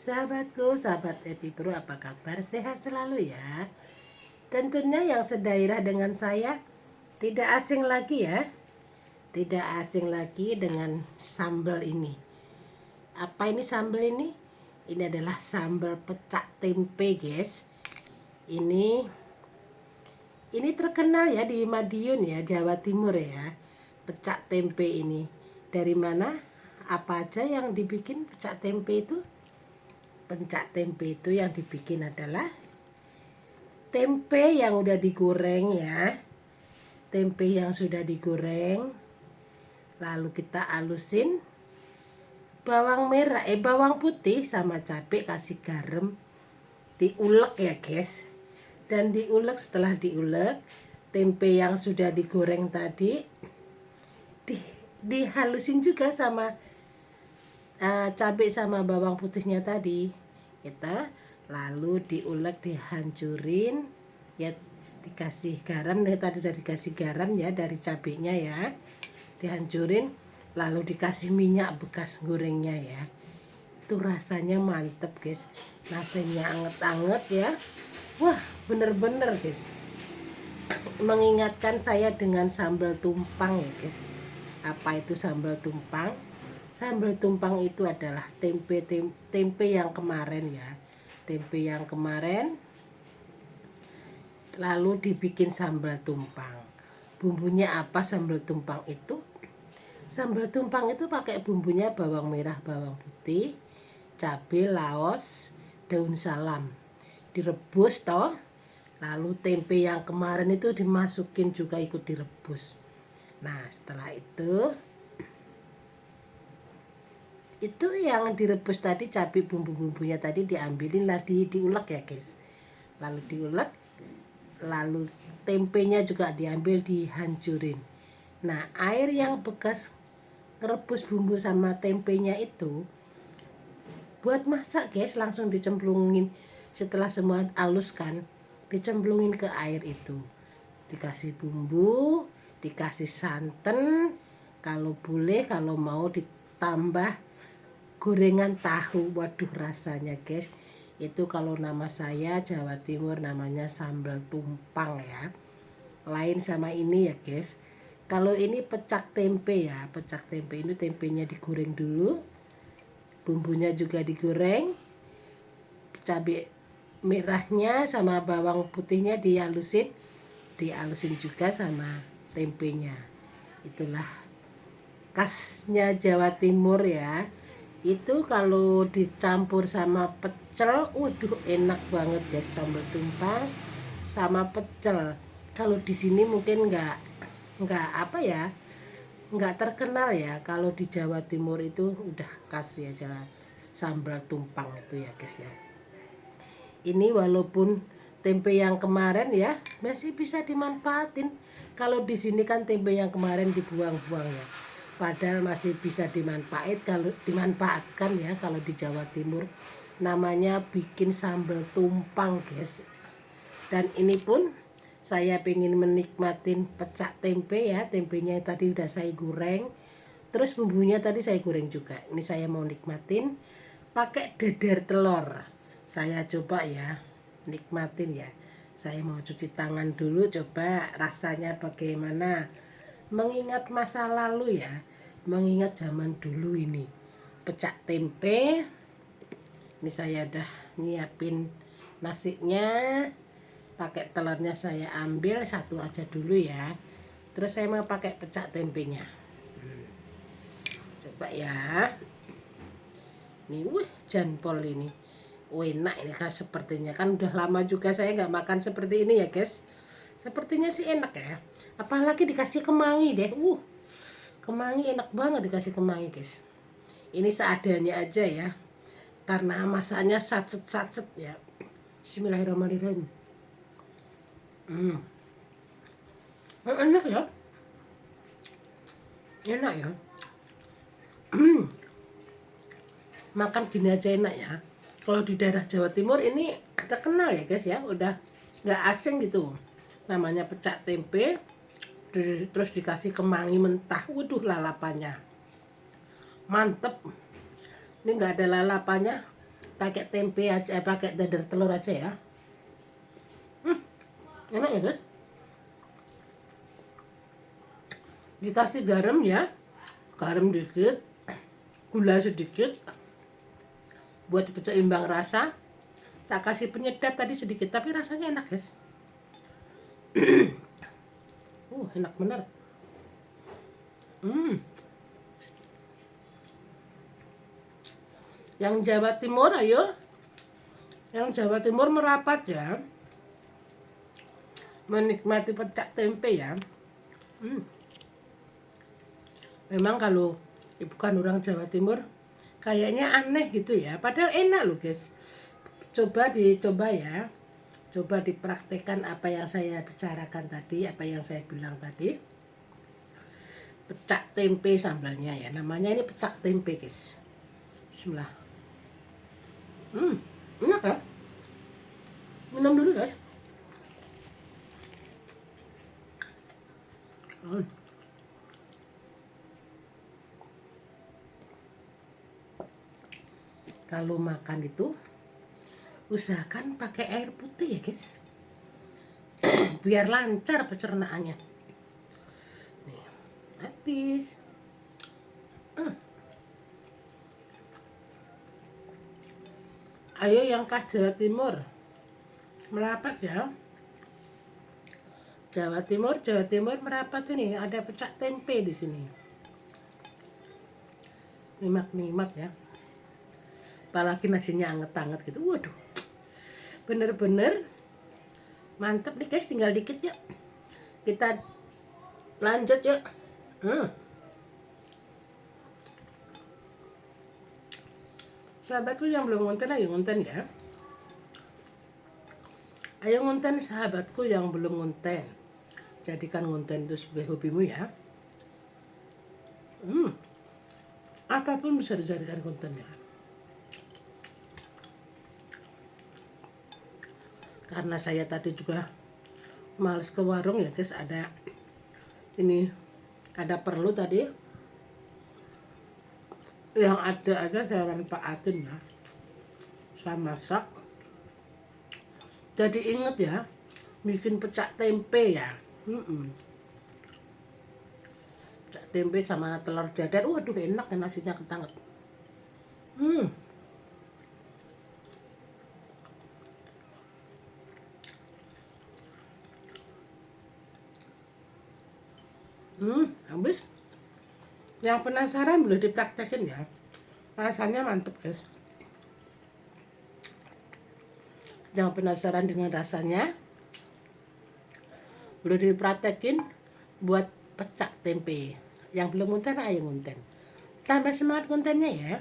Sahabatku, sahabat Epi Bro, apa kabar? Sehat selalu ya. Tentunya yang sedairah dengan saya tidak asing lagi ya. Tidak asing lagi dengan sambal ini. Apa ini sambal ini? Ini adalah sambal pecak tempe, guys. Ini terkenal ya di Madiun ya, Jawa Timur ya. Pecak tempe ini. Dari mana? Apa aja yang dibikin pecak tempe itu? Pecak tempe itu yang dibikin adalah tempe yang udah digoreng ya. Tempe yang sudah digoreng, lalu kita alusin bawang putih sama cabai, kasih garam, diulek ya guys. Dan diulek, setelah diulek tempe yang sudah digoreng tadi dihalusin juga sama cabai sama bawang putihnya tadi kita, lalu diulek, dihancurin ya, dikasih garam nih, tadi udah dikasih garam ya dari cabenya ya, dihancurin, lalu dikasih minyak bekas gorengnya ya. Itu rasanya mantep guys, nasinya anget-anget ya. Wah, bener-bener guys, mengingatkan saya dengan sambal tumpang ya guys. Apa itu sambal tumpang? Sambal tumpang itu adalah tempe yang kemarin ya. Tempe yang kemarin lalu dibikin sambal tumpang. Bumbunya apa sambal tumpang itu? Sambal tumpang itu pakai bumbunya bawang merah, bawang putih, cabai, laos, daun salam. Direbus toh. Lalu tempe yang kemarin itu dimasukin juga ikut direbus. Nah, setelah itu yang direbus tadi, cabai, bumbu-bumbunya tadi diambilin lah, diulek ya guys. Lalu diulek, lalu tempenya juga diambil, dihancurin. Nah, air yang bekas ngerebus bumbu sama tempenya itu buat masak guys, langsung dicemplungin. Setelah semua halus kan, dicemplungin ke air itu, dikasih bumbu, dikasih santan, kalau boleh kalau mau ditambah gorengan tahu. Waduh, rasanya guys, itu kalau nama saya Jawa Timur namanya sambal tumpang ya, lain sama ini ya guys. Kalau ini pecak tempe ya, pecak tempe ini tempenya digoreng dulu, bumbunya juga digoreng, cabai merahnya sama bawang putihnya dihalusin juga sama tempenya. Itulah khasnya Jawa Timur ya. Itu kalau dicampur sama pecel, waduh enak banget guys, sambal tumpang sama pecel. Kalau di sini mungkin nggak apa ya, nggak terkenal ya. Kalau di Jawa Timur itu udah khas ya sambal tumpang itu ya guys ya. Ini walaupun tempe yang kemarin ya masih bisa dimanfaatin. Kalau di sini kan tempe yang kemarin dibuang-buang ya. Padahal masih bisa dimanfaatkan ya kalau di Jawa Timur. Namanya bikin sambal tumpang guys. Dan ini pun saya pengen menikmatin pecak tempe ya. Tempenya tadi udah saya goreng, terus bumbunya tadi saya goreng juga. Ini saya mau nikmatin pakai dadar telur. Saya coba ya, nikmatin ya. Saya mau cuci tangan dulu, coba rasanya bagaimana. Mengingat masa lalu ya, mengingat zaman dulu ini. Pecak tempe. Ini saya udah nyiapin nasinya. Pakai telurnya saya ambil satu aja dulu ya. Terus saya mau pakai pecak tempenya. Coba ya. Nih, jempol ini. Enak ini kan, sepertinya kan udah lama juga saya nggak makan seperti ini ya guys. Sepertinya sih enak ya. Apalagi dikasih kemangi deh. Kemangi enak banget dikasih kemangi guys. Ini seadanya aja ya. Karena masaknya sacet-sacet ya. Bismillahirrahmanirrahim. Enak ya. Enak ya. Makan gini aja enak ya. Kalau di daerah Jawa Timur ini terkenal ya guys ya, udah nggak asing gitu. Namanya pecak tempe, terus dikasih kemangi mentah. Waduh, lalapannya mantep. Ini nggak ada lalapannya, pakai tempe aja, pakai dadar telur aja ya. Enak ya guys. Dikasih garam ya, garam dikit, gula sedikit buat seimbang rasa. Tak kasih penyedap tadi sedikit, tapi rasanya enak guys. Enak bener. Yang Jawa Timur, ayo. Yang Jawa Timur merapat ya, menikmati pecak tempe ya. Memang kalau bukan orang Jawa Timur kayaknya aneh gitu ya, padahal enak loh guys. Coba dicoba ya, coba dipraktekkan apa yang saya bicarakan tadi, apa yang saya bilang tadi. Pecak tempe sambalnya ya, namanya ini pecak tempe guys. Bismillah. Enak kan? Minum dulu guys. Kalau makan itu usahakan pakai air putih ya guys, biar lancar pencernaannya. Nih, habis. Ayo yang khas Jawa Timur merapat ya. Jawa Timur merapat ini, ada pecak tempe di sini. Nikmat ya. Apalagi nasinya anget-anget gitu. Waduh. Bener-bener mantep nih guys, tinggal dikit ya. Kita lanjut yuk. Sahabatku yang belum ngonten, ayo ngonten ya. Ayo ngonten sahabatku yang belum ngonten. Jadikan ngonten itu sebagai hobimu ya. Apapun bisa dijadikan kontennya. Karena saya tadi juga males ke warung ya guys, ada perlu tadi yang ada aja saya manfaatin ya, saya masak. Jadi inget ya, bikin pecak tempe ya. Pecak tempe sama telur dadar, waduh enak ya, nasinya ketanget. Habis. Yang penasaran boleh dipraktekin ya, rasanya mantep guys. Yang penasaran dengan rasanya boleh dipraktekin buat pecak tempe. Yang belum ngonten, ayo ngonten. Tambah semangat kontennya ya.